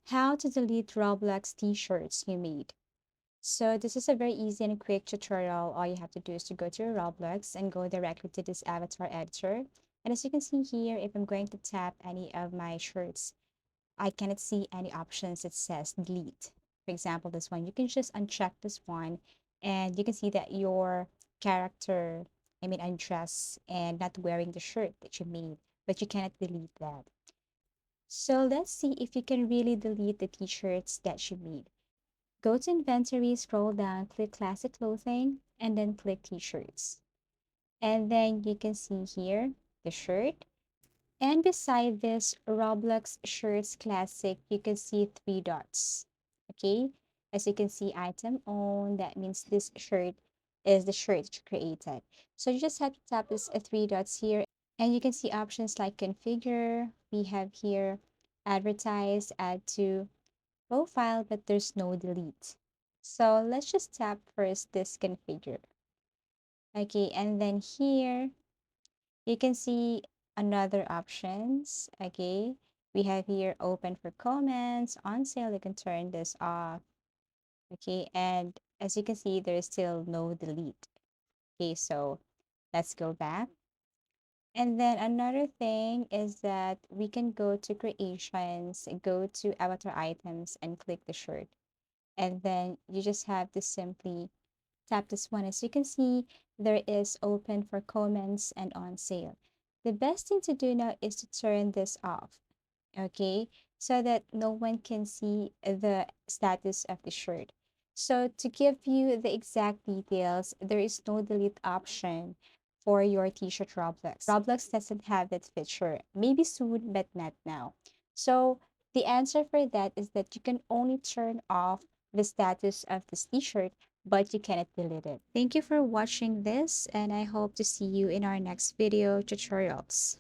How to delete Roblox T-shirts you made. So this is a very easy and quick tutorial. All you have to do is to go to your Roblox and go directly to this avatar editor. And as you can see here, if I'm going to tap any of my shirts, I cannot see any options that says delete. For example, this one, you can just uncheck this one and you can see that your character, undressed and not wearing the shirt that you made, but you cannot delete that. So let's see if you can really delete the t-shirts that you made. Go to inventory, scroll down, click classic clothing, and then click t-shirts. And then you can see here the shirt. And beside this Roblox shirts classic, you can see three dots. Okay. As you can see, item own, that means this shirt is the shirt that you created. So you just have to tap this three dots here and you can see options like configure. We have here advertise, add to profile, but there's no delete. So let's just tap first this configure. Okay, and then here you can see another options. Okay, we have here open for comments, on sale, you can turn this off. Okay, and as you can see, there's still no delete. Okay, so let's go back. And then another thing is that we can go to creations, go to avatar items and click the shirt. And then you just have to simply tap this one. As you can see, there is open for comments and on sale. The best thing to do now is to turn this off, okay, so that no one can see the status of the shirt. So to give you the exact details, there is no delete option for your t-shirt Roblox. Roblox doesn't have that feature. Maybe soon, but not now. So the answer for that is that you can only turn off the status of this t-shirt, but you cannot delete it. Thank you for watching this, and I hope to see you in our next video tutorials.